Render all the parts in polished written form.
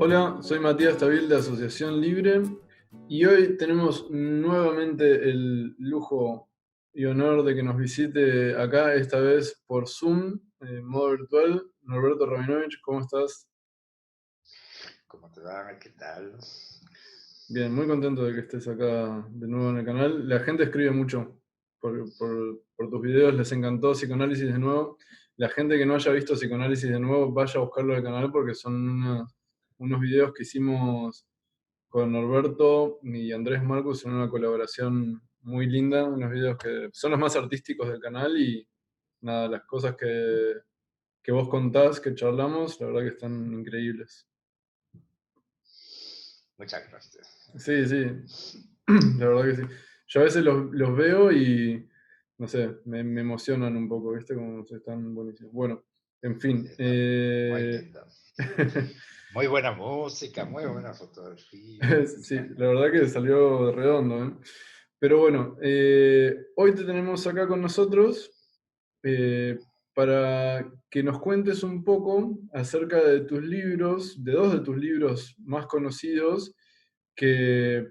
Hola, soy Matías Tabil de Asociación Libre y hoy tenemos nuevamente el lujo y honor de que nos visite acá, esta vez por Zoom, en modo virtual, Norberto Rabinovich. ¿Cómo estás? ¿Cómo te va? ¿Qué tal? Bien, muy contento de que estés acá de nuevo en el canal. La gente escribe mucho por tus videos, les encantó Psicoanálisis de nuevo. La gente que no haya visto Psicoanálisis de nuevo, vaya a buscarlo al canal porque son unos videos que hicimos con Norberto y Andrés Marcus en una colaboración muy linda, unos videos que son los más artísticos del canal y nada, las cosas que vos contás, que charlamos, la verdad que están increíbles. Muchas gracias. Sí, sí, la verdad que sí. Yo a veces los veo y, no sé, me emocionan un poco, ¿viste? Como se están buenísimos. Bueno, en fin. Está muy lindo. Muy buena música, muy buena fotografía. Sí, la verdad que salió redondo, ¿eh? Pero bueno, hoy te tenemos acá con nosotros para que nos cuentes un poco acerca de tus libros, de dos de tus libros más conocidos, que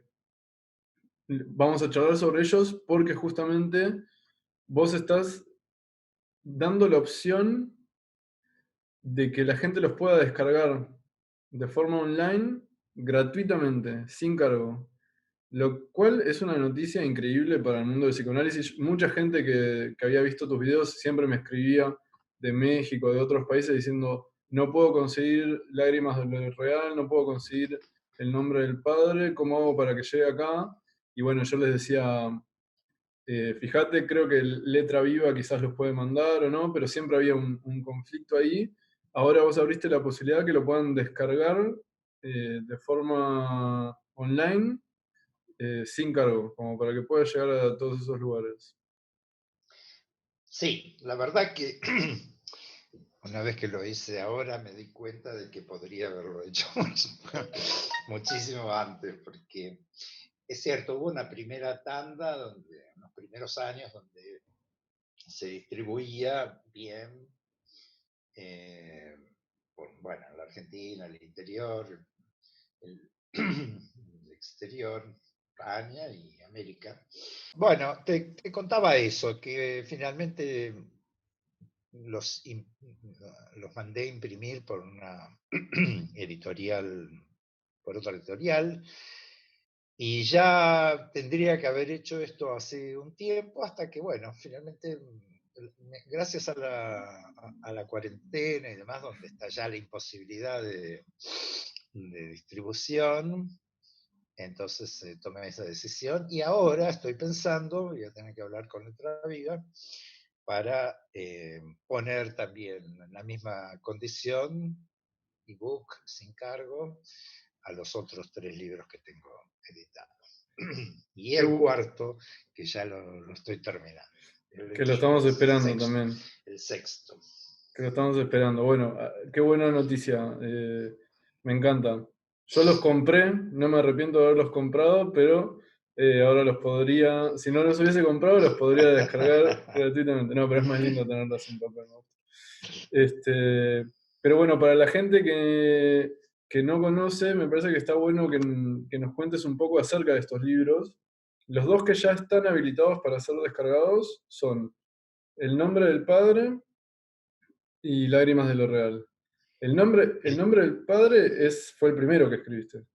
vamos a charlar sobre ellos porque justamente vos estás dando la opción de que la gente los pueda descargar de forma online gratuitamente, sin cargo. Lo cual es una noticia increíble para el mundo del psicoanálisis. Mucha gente que había visto tus videos siempre me escribía de México, de otros países, diciendo, no puedo conseguir Lágrimas de lo Real, no puedo conseguir el nombre del padre, ¿cómo hago para que llegue acá? Y bueno, yo les decía, fíjate, creo que Letra Viva quizás los puede mandar o no, pero siempre había un conflicto ahí. Ahora vos abriste la posibilidad que lo puedan descargar de forma online sin cargo, como para que pueda llegar a todos esos lugares. Sí, la verdad que una vez que lo hice ahora me di cuenta de que podría haberlo hecho muchísimo antes, porque es cierto, hubo una primera tanda, donde, en los primeros años, donde se distribuía bien, eh, bueno, en la Argentina, el interior, el, el exterior, España y América. Bueno, te contaba eso, que finalmente los, los mandé a imprimir por una editorial, por otra editorial, y ya tendría que haber hecho esto hace un tiempo, hasta que, bueno, finalmente, gracias a la cuarentena y demás, donde está ya la imposibilidad de distribución, entonces tomé esa decisión y ahora estoy pensando, voy a tener que hablar con Letra Viva, para poner también en la misma condición, ebook sin cargo, a los otros tres libros que tengo editados. Y Qué el bu- cuarto, que ya lo estoy terminando. que lo El estamos esperando sexto. también. El sexto. Que lo estamos esperando. Bueno, qué buena noticia. Me encanta. Yo los compré, no me arrepiento de haberlos comprado, pero ahora los podría, si no los hubiese comprado, los podría descargar gratuitamente. No, pero es más lindo tenerlos en papel, ¿no? Este, pero bueno, para la gente que no conoce, me parece que está bueno que nos cuentes un poco acerca de estos libros. Los dos que ya están habilitados para ser descargados son El nombre del padre y Lágrimas de lo Real. El El, nombre del padre fue el primero que escribiste.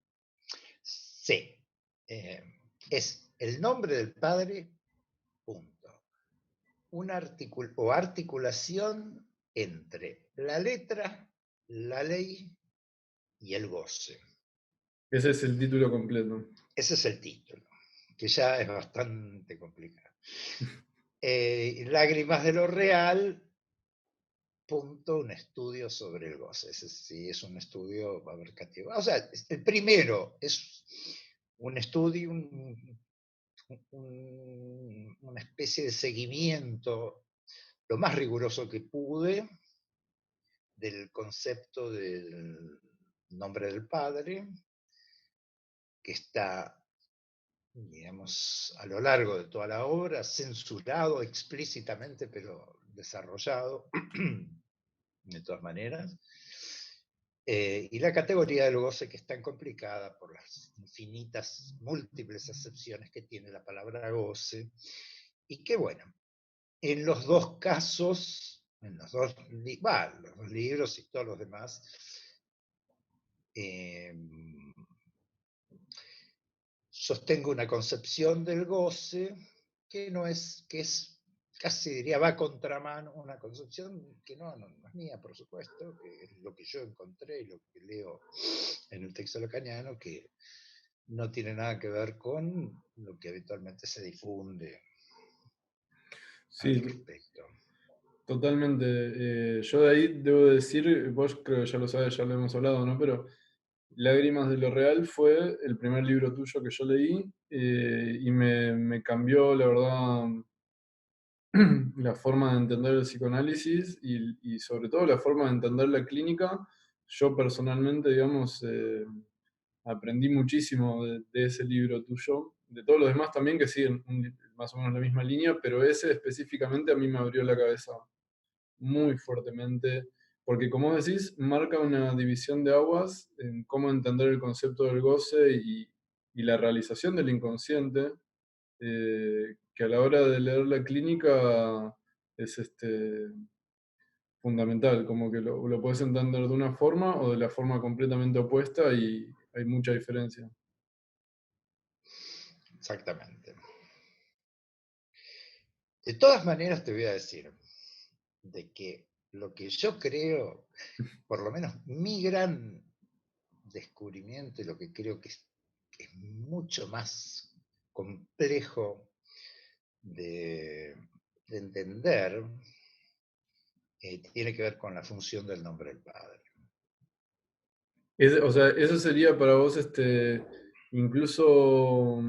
sí. eh, es el nombre del padre, punto. Una articulación entre la letra, la ley y el goce. Ese es el título completo. Ese es el título, que ya es bastante complicado. Lágrimas de lo real, punto, un estudio sobre el goce. Ese sí es un estudio abarcativo. O sea, el primero es un estudio, una especie de seguimiento lo más riguroso que pude del concepto del nombre del Padre, que está, digamos, a lo largo de toda la obra, censurado explícitamente, pero desarrollado de todas maneras. Y la categoría del goce, que es tan complicada por las infinitas, múltiples acepciones que tiene la palabra goce, y que bueno, en los dos casos, en los dos, los dos libros y todos los demás, eh, sostengo una concepción del goce que no es, que es, casi diría, va a contramano, una concepción que no es mía, por supuesto, que es lo que yo encontré y lo que leo en el texto lacaniano, que no tiene nada que ver con lo que habitualmente se difunde al Sí, respecto. totalmente. Yo de ahí debo decir, vos creo que ya lo sabes, ya lo hemos hablado, ¿no? Pero Lágrimas de lo Real fue el primer libro tuyo que yo leí y me cambió, la verdad, la forma de entender el psicoanálisis y sobre todo la forma de entender la clínica. Yo personalmente, digamos, aprendí muchísimo de ese libro tuyo, de todos los demás también que siguen más o menos la misma línea, pero ese específicamente a mí me abrió la cabeza muy fuertemente, porque como decís, marca una división de aguas en cómo entender el concepto del goce y la realización del inconsciente, que a la hora de leer la clínica es fundamental, como que lo puedes entender de una forma o de la forma completamente opuesta y hay mucha diferencia. Exactamente. De todas maneras, te voy a decir de que lo que yo creo, por lo menos mi gran descubrimiento y lo que creo que es mucho más complejo de, de entender, tiene que ver con la función del nombre del Padre. O sea, eso sería para vos incluso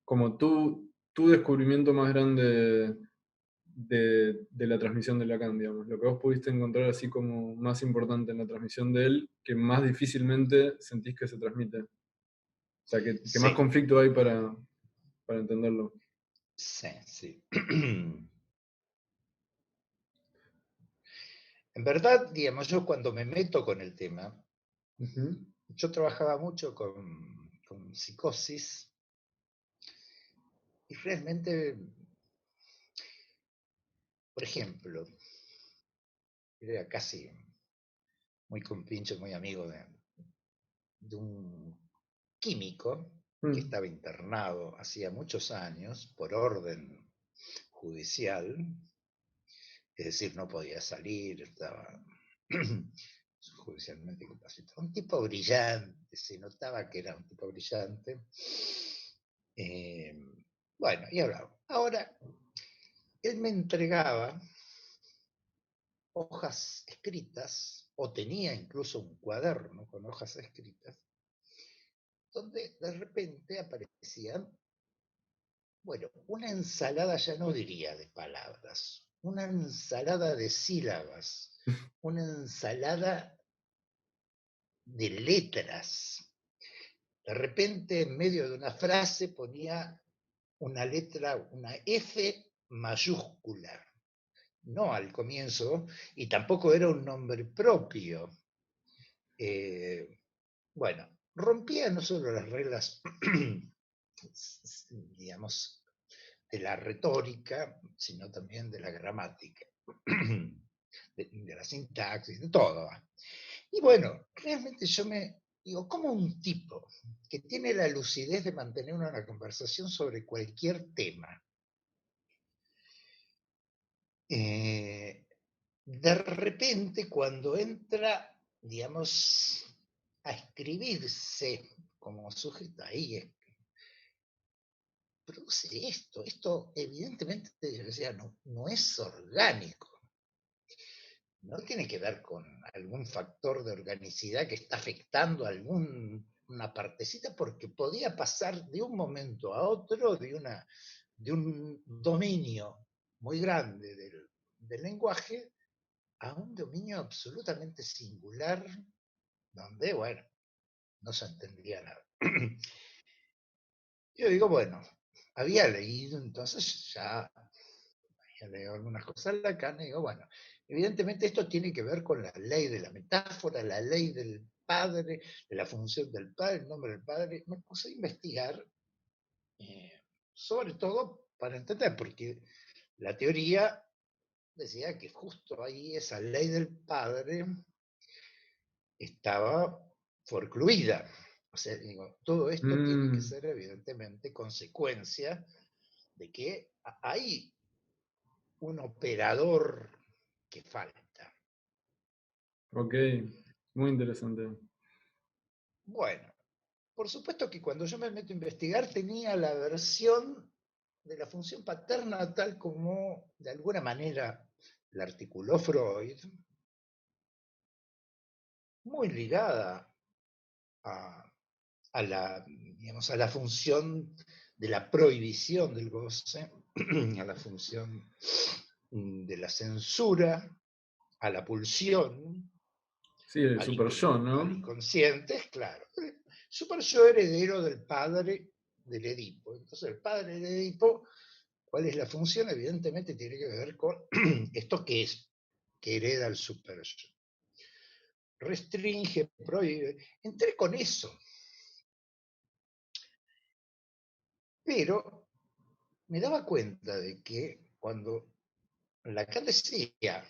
como tu descubrimiento más grande de la transmisión de Lacan, digamos, lo que vos pudiste encontrar así como más importante en la transmisión de él, que más difícilmente sentís que se transmite. O sea, que más Sí, conflicto hay para entenderlo. sí, sí. En verdad, digamos, yo cuando me meto con el tema, Ujú. yo trabajaba mucho con psicosis y realmente, por ejemplo, era casi muy compinche, muy amigo de un químico que Mm. estaba internado hacía muchos años por orden judicial, es decir, no podía salir, estaba judicialmente incapacitado. Un tipo brillante, se notaba que era un tipo brillante. Eh, bueno, y hablaba. Ahora, él me entregaba hojas escritas, o tenía incluso un cuaderno con hojas escritas, donde de repente aparecían, bueno, una ensalada, ya no diría de palabras, una ensalada de sílabas, una ensalada de letras. De repente, en medio de una frase, ponía una letra, una F mayúscula, no al comienzo, y tampoco era un nombre propio. Eh, bueno, rompía no solo las reglas, digamos, de la retórica, sino también de la gramática, de la sintaxis, de todo. Y bueno, realmente yo me digo, ¿cómo un tipo que tiene la lucidez de mantener una conversación sobre cualquier tema, de repente cuando entra, digamos, a escribirse como sujeto ahí, produce esto? Esto evidentemente, decía, no es orgánico. No tiene que ver con algún factor de organicidad que está afectando a alguna partecita, porque podía pasar de un momento a otro de un dominio muy grande del lenguaje a un dominio absolutamente singular, donde, bueno, no se entendía nada. Yo digo, bueno, había leído entonces ya había leído algunas cosas de Lacan, y digo, bueno, evidentemente esto tiene que ver con la ley de la metáfora, la ley del padre, de la función del padre, el nombre del padre. Me puse a investigar, eh, sobre todo para entender, porque la teoría decía que justo ahí esa ley del padre estaba forcluida. O sea, digo, todo esto tiene que Mm, ser evidentemente consecuencia de que hay un operador que falta. ok, muy interesante. Bueno, por supuesto que cuando yo me meto a investigar tenía la versión de la función paterna tal como de alguna manera la articuló Freud, muy ligada a, digamos, a la función de la prohibición del goce, a la función de la censura, a la pulsión, Sí, el super yo, al ¿no? inconsciente, es claro. Super yo heredero del padre del Edipo. Entonces, el padre del Edipo, ¿cuál es la función? Evidentemente tiene que ver con esto que es, que hereda el super yo. Restringe, prohíbe. Entré con eso, pero me daba cuenta de que cuando Lacan decía,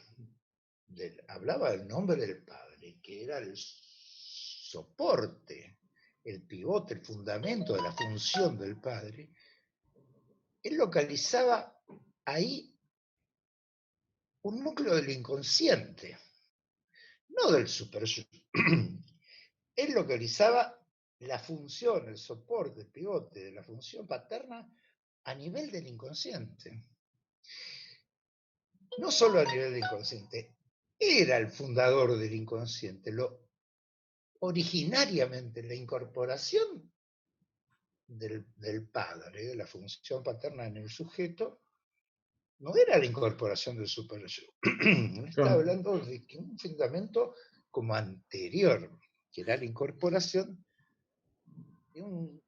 hablaba del nombre del padre, que era el soporte, el pivote, el fundamento de la función del padre, él localizaba ahí un núcleo del inconsciente, no del super yo. Él localizaba la función, el soporte, el pivote de la función paterna a nivel del inconsciente. No solo a nivel del inconsciente, era el fundador del inconsciente. Originariamente la incorporación del padre, de la función paterna en el sujeto, no era la incorporación del super yo. Estaba Claro. hablando de que un fundamento como anterior, que era la incorporación de un,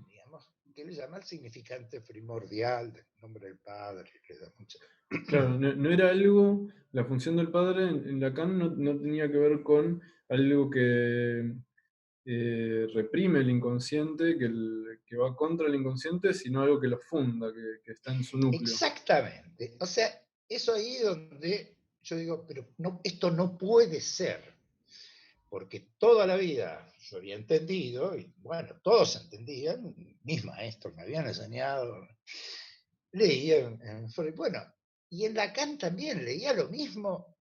digamos, que le llama el significante primordial del nombre del padre, le da mucha... Claro, no, no era algo, la función del padre en Lacan no, no tenía que ver con algo que reprime el inconsciente, que va contra el inconsciente, sino algo que lo funda, que está en su núcleo. Exactamente. O sea, eso ahí donde yo digo, pero no, esto no puede ser, porque toda la vida yo había entendido, y bueno, todos entendían, mis maestros me habían enseñado, leía en Freud, bueno, y en Lacan también leía lo mismo,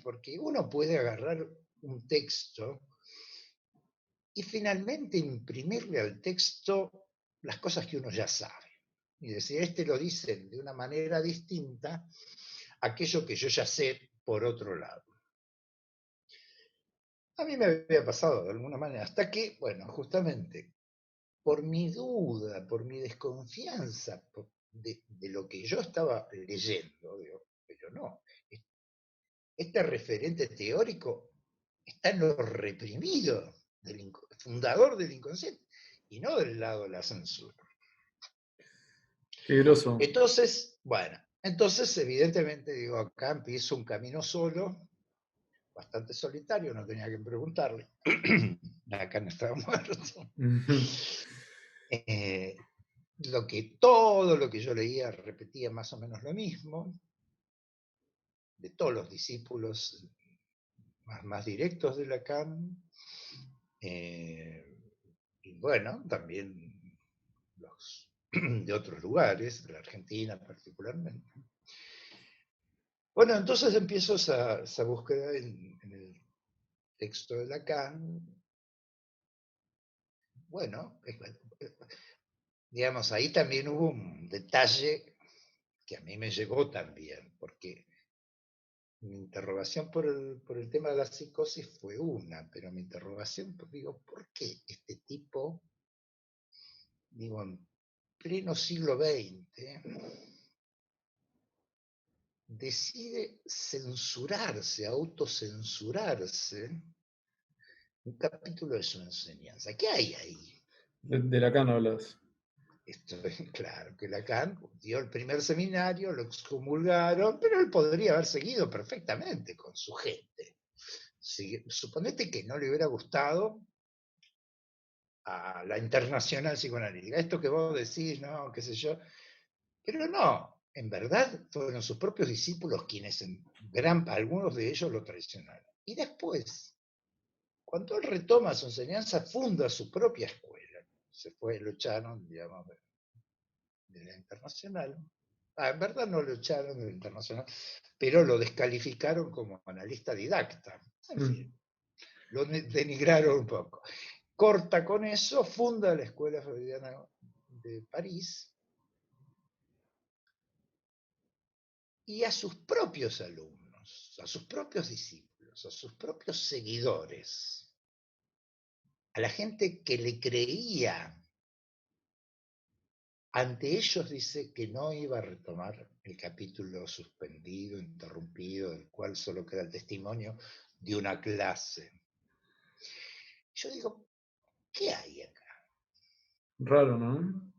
porque uno puede agarrar un texto y finalmente imprimirle al texto las cosas que uno ya sabe. Y decir, este lo dice de una manera distinta a aquello que yo ya sé por otro lado. A mí me había pasado de alguna manera, hasta que, bueno, justamente por mi duda, por mi desconfianza de lo que yo estaba leyendo, digo, pero no, este referente teórico está en lo reprimido del fundador del inconsciente y no del lado de la censura. Qué groso. Entonces, bueno, entonces evidentemente digo, acá empiezo un camino solo, bastante solitario, no tenía que preguntarle. Acá no estaba muerto. Ujú. Eh, todo lo que yo leía repetía más o menos lo mismo, de todos los discípulos más directos de Lacan, eh, y bueno, también los de otros lugares, de la Argentina particularmente. Bueno, entonces empiezo esa búsqueda en el texto de Lacan. Bueno, digamos, ahí también hubo un detalle que a mí me llegó también, porque mi interrogación por el tema de la psicosis fue una, pero mi interrogación, digo, ¿por qué este tipo, digo, en pleno siglo XX, decide censurarse, autocensurarse un capítulo de su enseñanza? ¿Qué hay ahí? De Lacan hablas. esto es claro, que Lacan dio el primer seminario, lo excomulgaron, pero él podría haber seguido perfectamente con su gente. Si, suponete que no le hubiera gustado a la internacional psicoanalítica, esto que vos decís, no, qué sé yo, pero no, en verdad fueron sus propios discípulos quienes algunos de ellos lo traicionaron. Y después, cuando él retoma su enseñanza, funda su propia escuela. Se fue, lo echaron, digamos, de la internacional. En verdad no lo echaron de la internacional, pero lo descalificaron como analista didacta. En Mm. fin, lo denigraron un poco. Corta con eso, funda la Escuela Freudiana de París y a sus propios alumnos, a sus propios discípulos, a sus propios seguidores, a la gente que le creía, ante ellos dice que no iba a retomar el capítulo suspendido, interrumpido, del cual solo queda el testimonio de una clase. Yo digo, ¿qué hay acá? Raro, ¿no?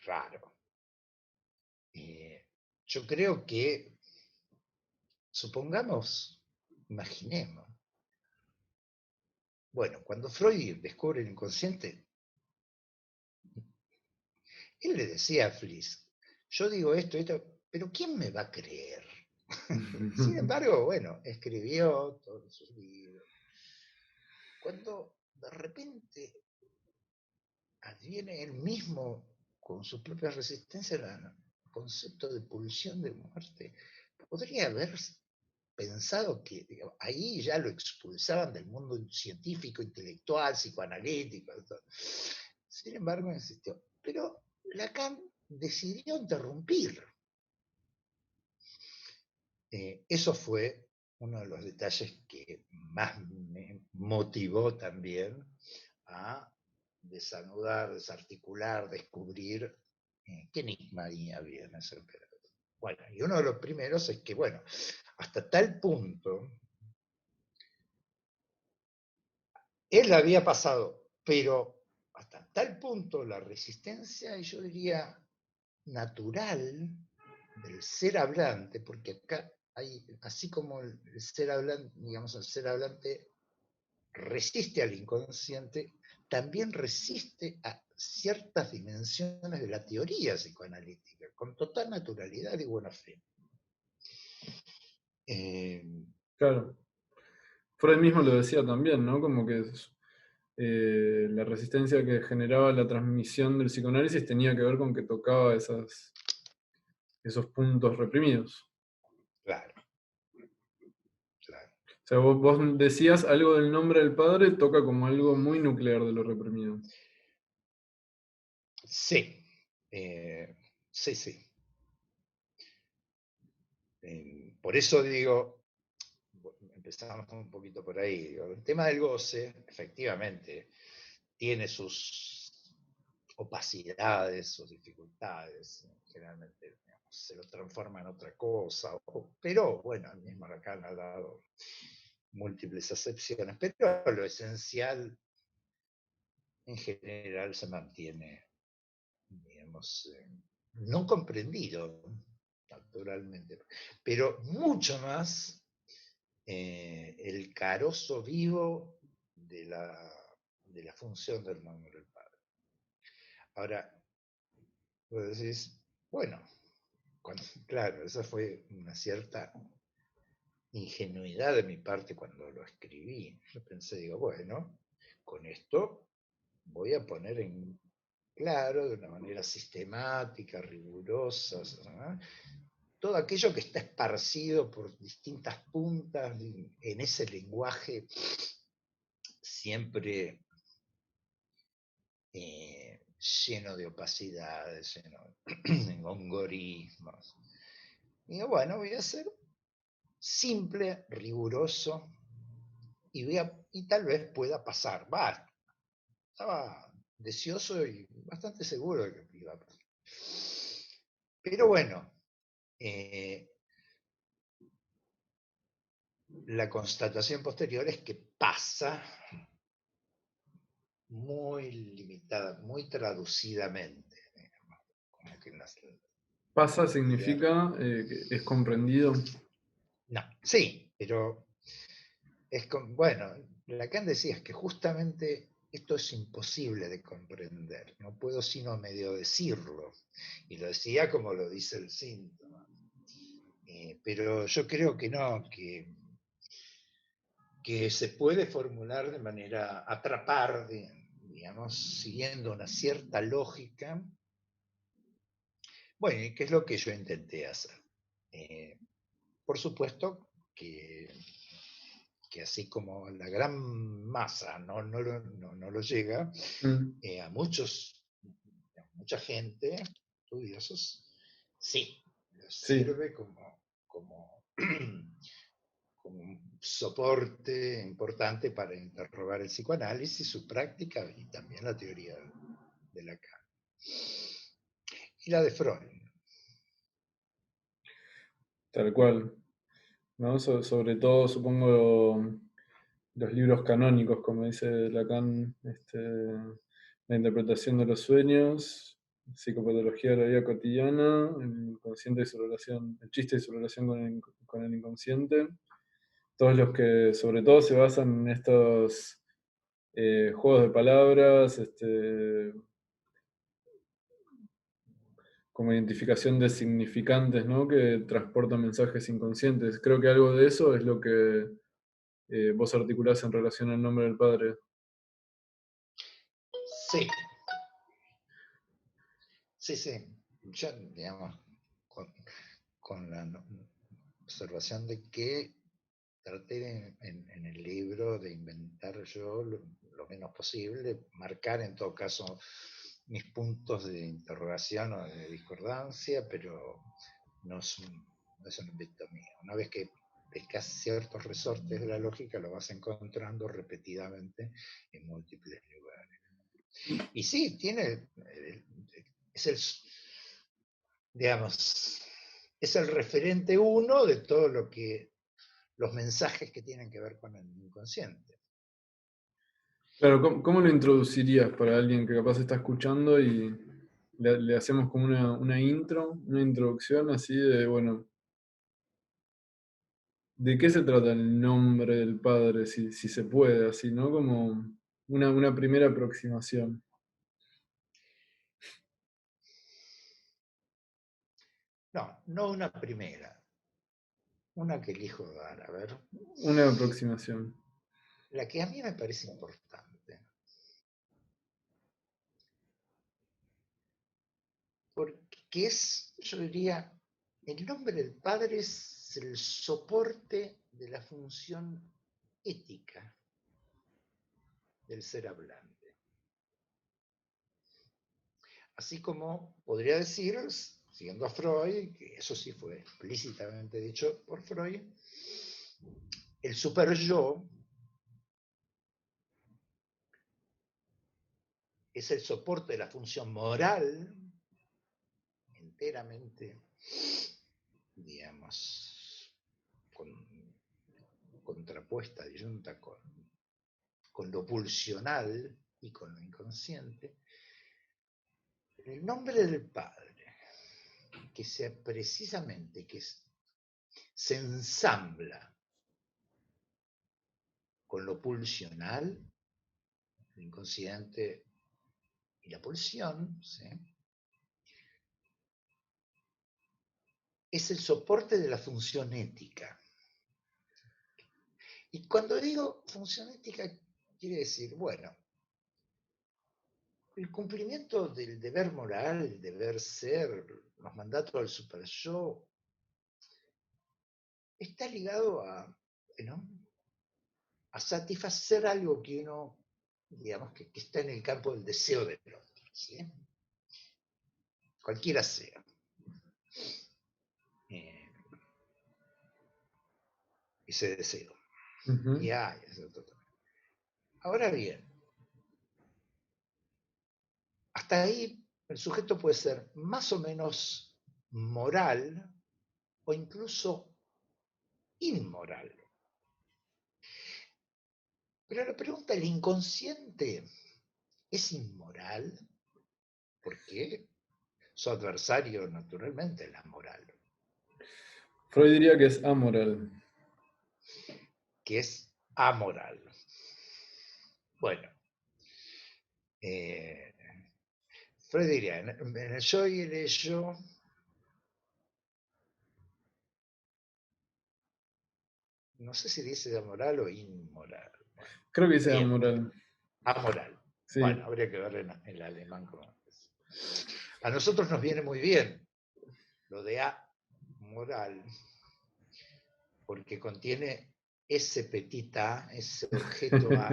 Raro. Yo creo que, supongamos, imaginemos, bueno, cuando Freud descubre el inconsciente, él le decía a Fliss, yo digo esto, pero ¿quién me va a creer? Sin embargo, bueno, escribió todos sus libros. Cuando de repente adviene él mismo con su propia resistencia al concepto de pulsión de muerte, podría haber pensado que digamos, ahí ya lo expulsaban del mundo científico, intelectual, psicoanalítico. Todo. Sin embargo, insistió. Pero Lacan decidió interrumpir. Eso fue uno de los detalles que más me motivó también a desanudar, desarticular, descubrir qué enigma había en ese operador. Bueno, y uno de los primeros es que, bueno, hasta tal punto, él había pasado, pero hasta tal punto la resistencia, y yo diría, natural del ser hablante, porque acá hay, así como el ser hablante, digamos, el ser hablante resiste al inconsciente, también resiste a ciertas dimensiones de la teoría psicoanalítica, con total naturalidad y buena fe. Eh, Claro. Freud mismo lo decía también, ¿no? Como que la resistencia que generaba la transmisión del psicoanálisis tenía que ver con que tocaba esos puntos reprimidos. claro, claro. O sea, vos decías algo del nombre del padre, toca como algo muy nuclear de lo reprimido. Sí, sí, sí. Por eso digo, empezamos un poquito por ahí, digo, el tema del goce, efectivamente, tiene sus opacidades, sus dificultades, generalmente digamos, se lo transforma en otra cosa, pero bueno, el mismo Lacan ha dado múltiples acepciones, pero lo esencial en general se mantiene, digamos, no comprendido, naturalmente, pero mucho más el carozo vivo de la función del nombre del padre. Ahora, vos decís, bueno, claro, esa fue una cierta ingenuidad de mi parte cuando lo escribí. Yo pensé, digo, bueno, con esto voy a poner en claro, de una manera sistemática, rigurosa, ¿no? Todo aquello que está esparcido por distintas puntas en ese lenguaje siempre lleno de opacidades, lleno de hongorismos. Y digo, bueno, voy a ser simple, riguroso, y tal vez pueda pasar. Estaba deseoso y bastante seguro de que iba a pasar. Pero bueno, eh, la constatación posterior es que pasa muy limitada, muy traducidamente. que Pasa idea. significa que es comprendido. No, sí, pero bueno, Lacan decía que justamente esto es imposible de comprender, no puedo sino medio decirlo, y lo decía como lo dice el síntoma. Pero yo creo que no, que se puede formular de manera atrapar, digamos, siguiendo una cierta lógica. Bueno, ¿y qué es lo que yo intenté hacer? Eh, por supuesto que así como la gran masa no lo llega, Mm, a mucha gente, estudiosos, sí, les sí, sirve como, como un soporte importante para interrogar el psicoanálisis, su práctica y también la teoría de Lacan. Y la de Freud. tal cual. ¿No? Sobre todo, supongo, los libros canónicos, como dice Lacan, la interpretación de los sueños, psicopatología de la vida cotidiana, el inconsciente y su relación, el chiste y su relación con el inconsciente. Todos los que sobre todo se basan en estos juegos de palabras, como identificación de significantes, ¿no? Que transportan mensajes inconscientes. Creo que algo de eso es lo que vos articulás en relación al nombre del Padre. Sí, sí, sí. Yo, digamos, con, con la observación de que traté en el libro de inventar yo lo menos posible, marcar en todo caso mis puntos de interrogación o de discordancia, pero no es un invento mío. Una vez que pescas ciertos resortes de la lógica, lo vas encontrando repetidamente en múltiples lugares. Y, Y sí, es el, digamos, es el referente uno de todo lo que los mensajes que tienen que ver con el inconsciente. claro, ¿cómo lo introducirías para alguien que capaz está escuchando y le hacemos como una intro, una introducción así de, bueno, ¿de qué se trata el nombre del Padre? Si se puede, así, ¿no? Como una primera aproximación. No, no una primera, una que elijo dar, a ver, Una aproximación. la que a mí me parece importante, porque es, yo diría, el nombre del Padre es el soporte de la función ética del ser hablante. Así como podría decir, siguiendo a Freud, que eso sí fue explícitamente dicho por Freud, el super yo es el soporte de la función moral enteramente, digamos, con, contrapuesta, disyunta con lo pulsional y con lo inconsciente. El nombre del Padre, que sea precisamente que se ensambla con lo pulsional, el inconsciente y la pulsión, ¿sí? Es el soporte de la función ética. Y cuando digo función ética, quiere decir, bueno, el cumplimiento del deber moral, el deber ser, los mandatos del super yo, está ligado ¿no? a satisfacer algo que uno, digamos, que está en el campo del deseo del otro, ¿sí? Cualquiera sea. Eh, ese deseo. Y Ujú. hay ese otro también. Ahora bien, hasta ahí el sujeto puede ser más o menos moral o incluso inmoral. Pero la pregunta, ¿el inconsciente es inmoral? ¿Por qué? Su adversario, naturalmente, es la moral, Freud diría que es amoral. que es amoral. Bueno, eh, Freud diría, en el yo y el ello, no sé si dice amoral o inmoral. Bueno, Creo que dice bien, amoral. amoral. Sí. Bueno, habría que ver en el alemán cómo es. A nosotros nos viene muy bien lo de amoral, porque contiene ese petit a, ese objeto a,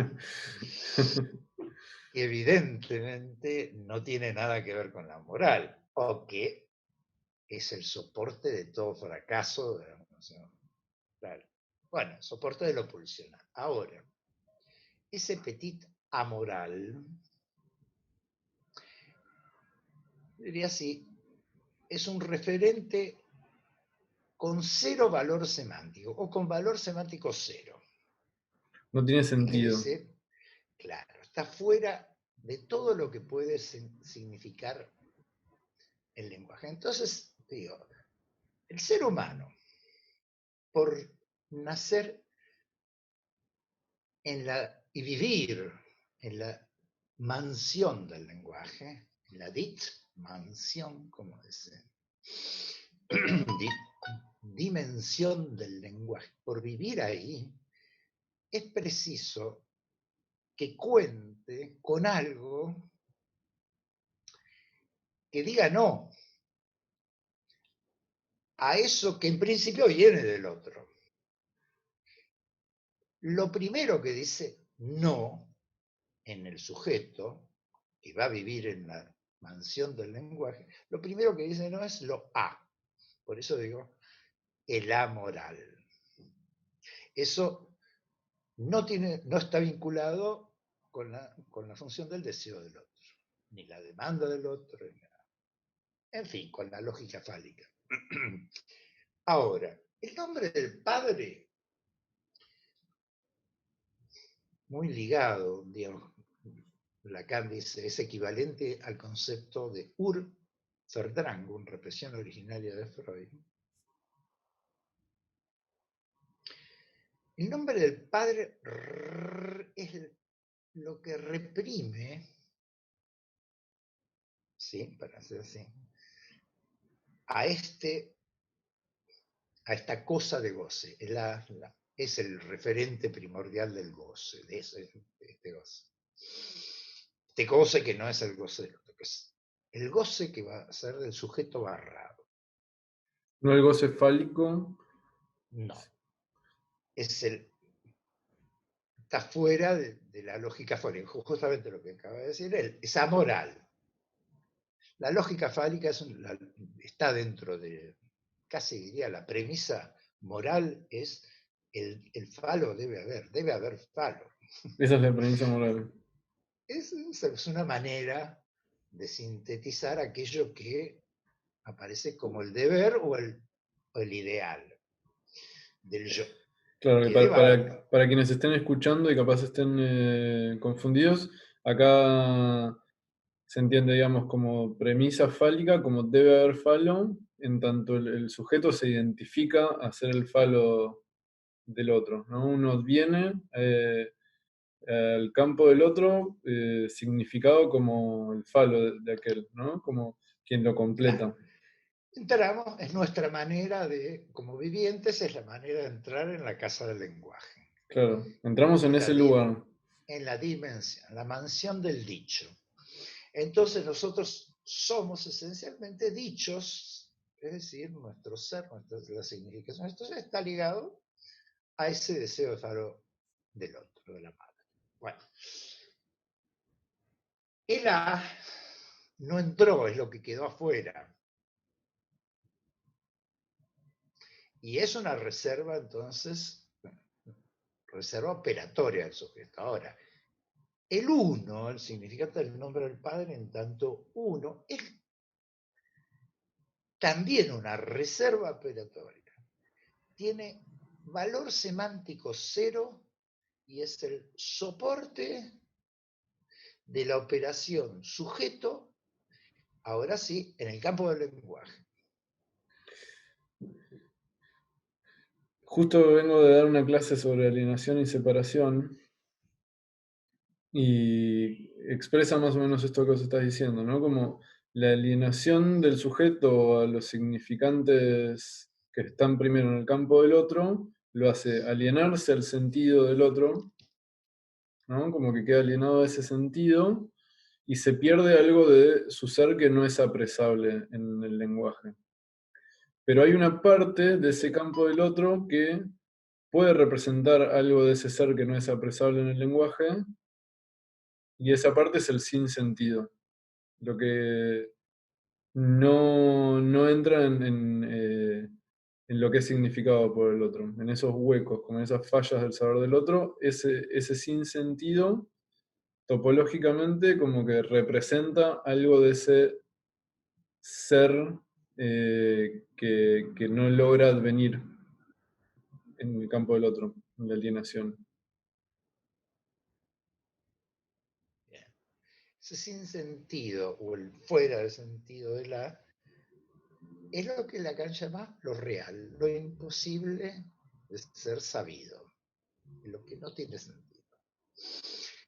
que evidentemente no tiene nada que ver con la moral, o que es el soporte de todo fracaso de la emoción. Claro. Bueno, soporte de lo pulsional. Ahora, ese petit amoral, diría así, es un referente con cero valor semántico o con valor semántico cero. No tiene ¿Qué quiere sentido. decir? Claro, está fuera de todo lo que puede significar el lenguaje. Entonces, digo, el ser humano, por nacer y vivir en la mansión del lenguaje, en la dit mansión, como dice, dimensión del lenguaje, por vivir ahí, es preciso que cuente con algo que diga no a eso que en principio viene del otro. Lo primero que dice no en el sujeto, que va a vivir en la mansión del lenguaje, lo primero que dice no es lo a. Por eso digo, el amoral. Eso no está vinculado con la función del deseo del otro, ni la demanda del otro, en fin, con la lógica fálica. Ahora, el nombre del padre, muy ligado, digamos, Lacan dice, es equivalente al concepto de Ur-Verdrängung, represión originaria de Freud. El nombre del padre es lo que reprime, ¿sí? Para hacer así, a, a esta cosa de goce. Es el referente primordial del goce, de este goce. Este goce que no es el goce, que es el goce que va a ser del sujeto barrado. No el goce fálico. No, es está fuera de la lógica fálica, justamente lo que acaba de decir él, es amoral. La lógica fálica está dentro de, casi diría, la premisa moral es el falo debe haber falo. Esa es la premisa moral. Es una manera de sintetizar aquello que aparece como el deber o el ideal del yo, Claro, que que deba haber. para quienes estén escuchando y capaz estén confundidos, acá se entiende, digamos, como premisa fálica, como debe haber falo, en tanto el sujeto se identifica a ser el falo del otro, ¿no? Uno viene al campo del otro significado como el falo de aquel, ¿no? Como quien lo Claro, completa. entramos, es nuestra manera de, como vivientes, es la manera de entrar en la casa del lenguaje, Claro, entramos en en la, ese lugar. en la dimensión, la mansión del dicho. Entonces nosotros somos esencialmente dichos, es decir, nuestro ser, la significación. Entonces está ligado a ese deseo de faro del otro, de la madre. Bueno, el A no entró, es lo que quedó afuera. Y es una reserva, entonces, reserva operatoria del sujeto. Ahora, el uno, el significado del nombre del padre, en tanto uno, es también una reserva operatoria. Tiene valor semántico cero y es el soporte de la operación sujeto Ahora sí, en el campo del lenguaje. Justo vengo de dar una clase sobre alienación y separación y expresa más o menos esto que os estás diciendo, ¿no? Como la alienación del sujeto a los significantes que están primero en el campo del otro, lo hace alienarse al sentido del otro, ¿no? Como que queda alienado a ese sentido y se pierde algo de su ser que no es apresable en el lenguaje. Pero hay una parte de ese campo del otro que puede representar algo de ese ser que no es apresable en el lenguaje, y esa parte es el sinsentido, lo que no entra en lo que es significado por el otro, en esos huecos, como en esas fallas del saber del otro, ese sinsentido, topológicamente, como que representa algo de ese ser que no logra advenir en el campo del otro, en la alienación. Bien. Ese sinsentido o el fuera de sentido de la es lo que Lacan llama lo real, lo imposible de ser sabido, lo que no tiene sentido.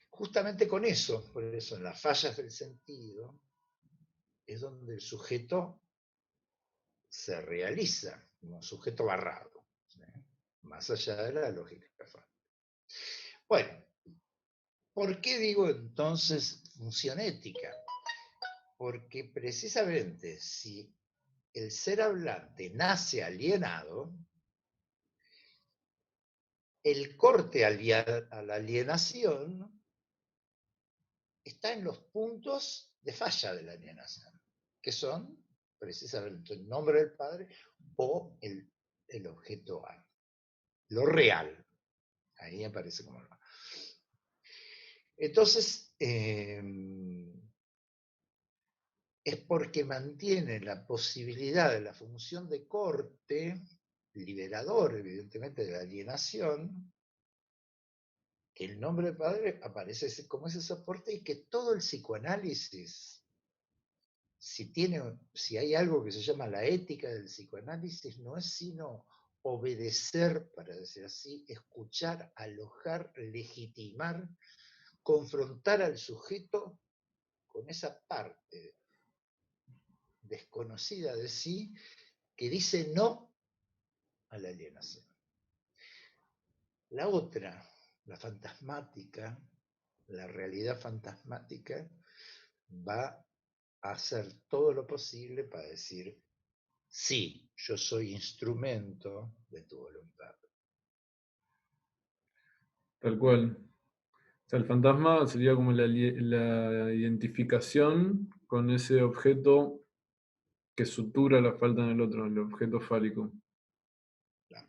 Justamente con eso, por eso en las fallas del sentido, es donde el sujeto se realiza como un sujeto barrado, ¿sí? Más allá de la lógica. Bueno, ¿por qué digo entonces función ética? Porque precisamente si el ser hablante nace alienado, el corte a la alienación está en los puntos de falla de la alienación, que son precisamente el nombre del padre o el objeto A, lo real. Ahí aparece como lo. Entonces, es porque mantiene la posibilidad de la función de corte, liberador evidentemente de la alienación, que el nombre del padre aparece como ese soporte y que todo el psicoanálisis, si hay algo que se llama la ética del psicoanálisis, no es sino obedecer, para decir así, escuchar, alojar, legitimar, confrontar al sujeto con esa parte desconocida de sí que dice no a la alienación. La otra, la fantasmática, la realidad fantasmática, va a hacer todo lo posible para decir, sí, yo soy instrumento de tu voluntad. Tal cual. O sea, el fantasma sería como la identificación con ese objeto que sutura la falta en el otro, el objeto fálico. Claro.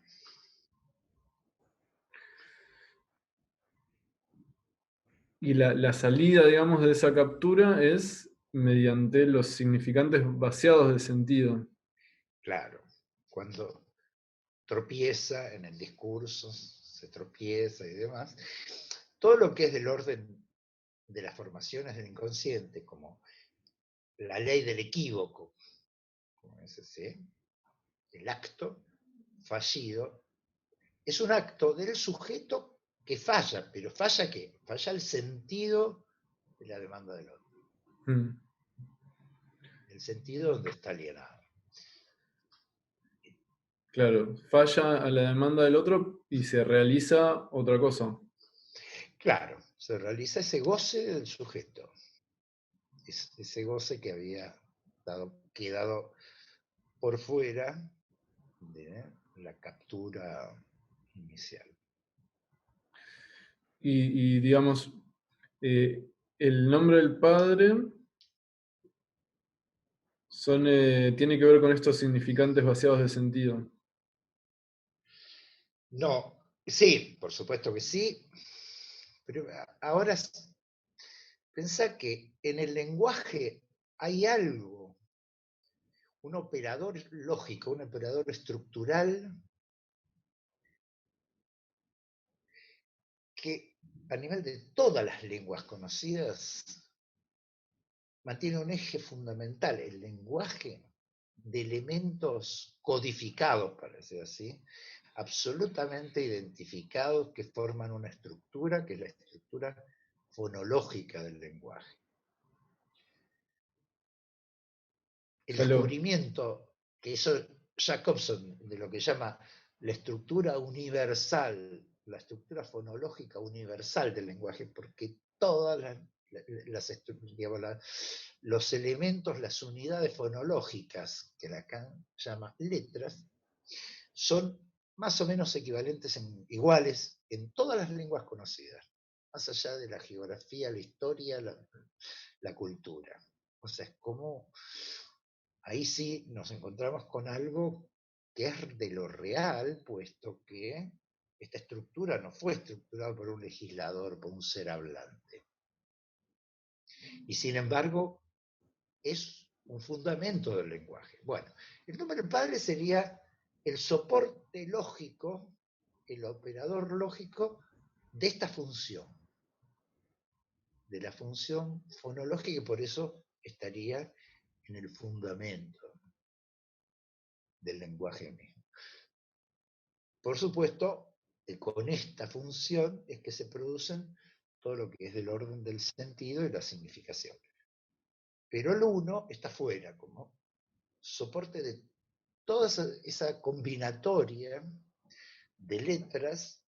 Y la salida, digamos, de esa captura es mediante los significantes vaciados de sentido. Claro, cuando tropieza en el discurso, se tropieza y demás, todo lo que es del orden de las formaciones del inconsciente, como la ley del equívoco, como es ese, el acto fallido, es un acto del sujeto que falla, pero ¿falla qué? Falla el sentido de la demanda del otro, Mm, el sentido donde está alienado. claro, falla a la demanda del otro y se realiza otra cosa. Claro, se realiza ese goce del sujeto, ese goce que había quedado por fuera de la captura inicial. Y digamos, eh, el nombre del padre tiene que ver con estos significantes vaciados de sentido. No, sí, por supuesto que sí, pero ahora pensá que en el lenguaje hay algo, un operador lógico, un operador estructural que a nivel de todas las lenguas conocidas mantiene un eje fundamental, el lenguaje, de elementos codificados, para decir así, absolutamente identificados que forman una estructura, que es la estructura fonológica del lenguaje. El Claro, descubrimiento que hizo Jacobson de lo que llama la estructura universal, la estructura fonológica universal del lenguaje, porque todas los elementos, las unidades fonológicas, que Lacan llama letras, son más o menos equivalentes, iguales en todas las lenguas conocidas, más allá de la geografía, la historia, la cultura. O sea, es como ahí sí nos encontramos con algo que es de lo real, puesto que esta estructura no fue estructurada por un legislador, por un ser hablante. Y sin embargo, es un fundamento del lenguaje. Bueno, el número padre sería el soporte lógico, el operador lógico de esta función, de la función fonológica, y por eso estaría en el fundamento del lenguaje mismo. Por supuesto, con esta función es que se producen todo lo que es del orden del sentido y la significación. Pero el uno está fuera como soporte de toda esa combinatoria de letras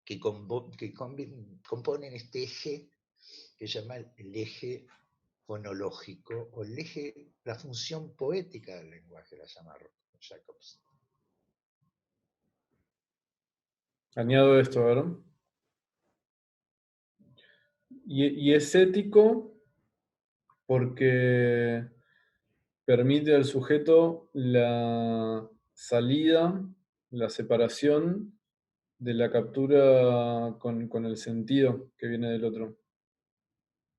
que componen este eje que se llama el eje fonológico o el eje, la función poética del lenguaje, la llama Jacobson. añado esto, ¿verdad? Y es ético porque permite al sujeto la salida, la separación de la captura con el sentido que viene del otro.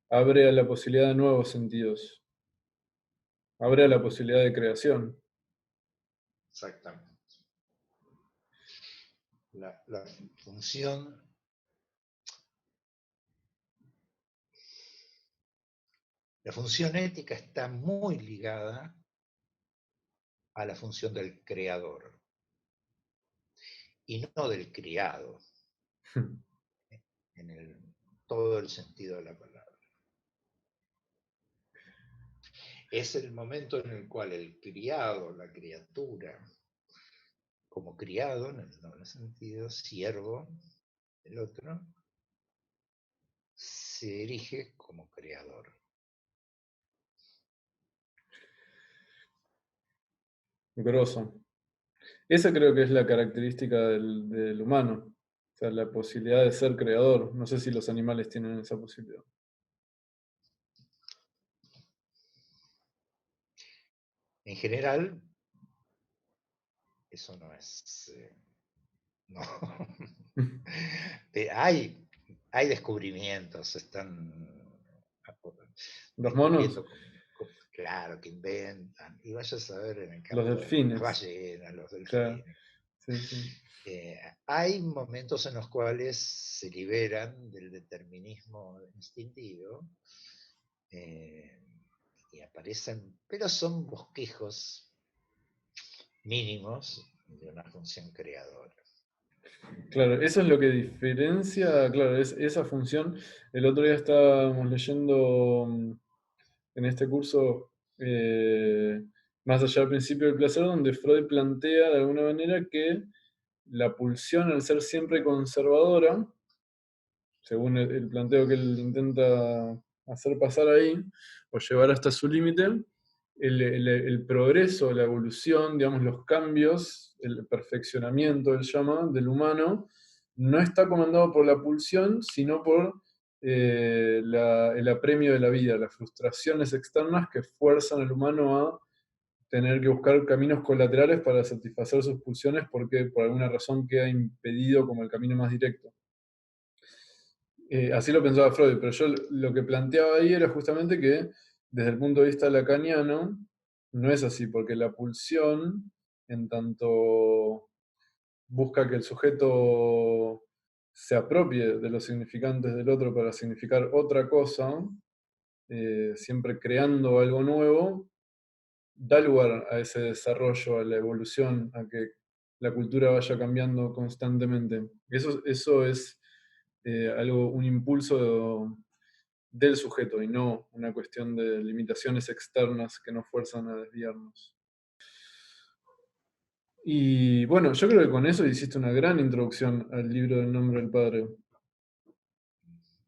Abre a la posibilidad de nuevos sentidos, abre a la posibilidad de creación. Exactamente. La función, la función ética está muy ligada a la función del creador y no del criado, en todo el sentido de la palabra. Es el momento en el cual el criado, la criatura, como criado, en el doble sentido, siervo del otro, se erige como creador. Grosso. Esa creo que es la característica del humano, o sea, la posibilidad de ser creador. No sé si los animales tienen esa posibilidad. En general, eso no es... no. Hay descubrimientos, están Los monos, descubriendo, claro, que inventan, y vaya a saber en el los campo de las delfines, ballenas, los claro, delfines. sí, sí. Hay momentos en los cuales se liberan del determinismo instintivo eh, y aparecen, pero son bosquejos mínimos de una función creadora. Claro, eso es lo que diferencia, claro, es esa función. El otro día estábamos leyendo en este curso Más allá del principio del placer, donde Freud plantea de alguna manera que la pulsión, al ser siempre conservadora, según el planteo que él intenta hacer pasar ahí, o llevar hasta su límite, el progreso, la evolución, digamos, los cambios, el perfeccionamiento, él llama, del humano, no está comandado por la pulsión, sino por el apremio de la vida, las frustraciones externas que fuerzan al humano a tener que buscar caminos colaterales para satisfacer sus pulsiones porque por alguna razón queda impedido como el camino más directo. Así lo pensaba Freud, pero yo lo que planteaba ahí era justamente que desde el punto de vista lacaniano no es así, porque la pulsión, en tanto busca que el sujeto se apropie de los significantes del otro para significar otra cosa, siempre creando algo nuevo, da lugar a ese desarrollo, a la evolución, a que la cultura vaya cambiando constantemente. Eso es algo, un impulso del sujeto y no una cuestión de limitaciones externas que nos fuerzan a desviarnos. Y bueno, yo creo que con eso hiciste una gran introducción al libro del nombre del padre.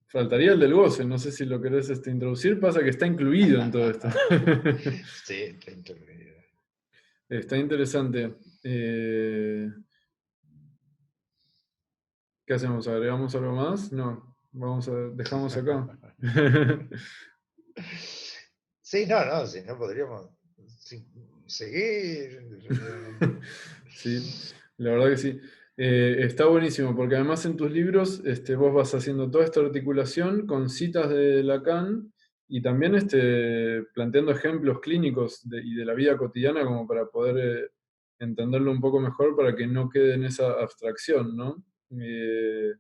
Faltaría el del goce, no sé si lo querés introducir, pasa que está incluido en todo esto. Sí, está intermedio. Está interesante. ¿Qué hacemos? ¿Agregamos algo más? No, dejamos acá. Sí, no, no, si no podríamos seguir. Sí, la verdad que sí. Está buenísimo, porque además en tus libros vos vas haciendo toda esta articulación con citas de Lacan y también planteando ejemplos clínicos y de la vida cotidiana como para poder entenderlo un poco mejor para que no quede en esa abstracción, ¿no? Eh,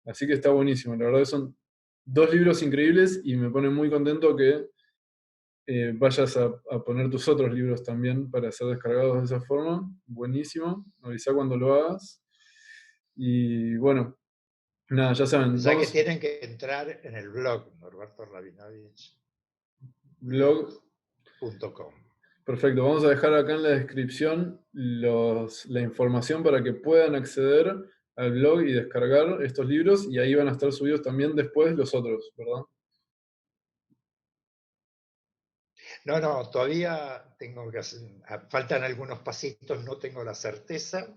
Así que está buenísimo. La verdad que son dos libros increíbles y me pone muy contento que vayas a poner tus otros libros también para ser descargados de esa forma. Buenísimo. Avisa cuando lo hagas. Y bueno, nada, ya saben, Ya que vamos, tienen que entrar en el blog blog. norbertorabinovich.blog.com. Perfecto, vamos a dejar acá en la descripción la información para que puedan acceder al blog y descargar estos libros y ahí van a estar subidos también después los otros, ¿verdad? No, no, todavía tengo que hacer, faltan algunos pasitos, no tengo la certeza,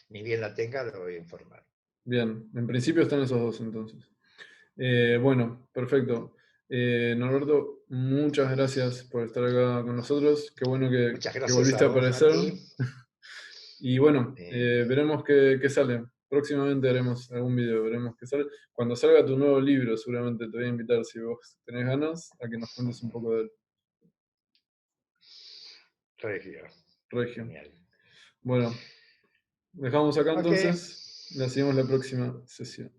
ni bien la tenga, lo voy a informar. Bien, en principio están esos dos entonces. Bueno, perfecto. Norberto, muchas gracias por estar acá con nosotros. Qué bueno Muchas que gracias a volviste a vos, aparecer. Mati. Y bueno, Eh, veremos qué sale. Próximamente haremos algún video, veremos qué sale. Cuando salga tu nuevo libro, seguramente te voy a invitar, si vos tenés ganas, a que nos cuentes un poco de él. Regio, Regio. genial. Bueno, dejamos acá Ok, entonces. La seguimos la próxima sesión.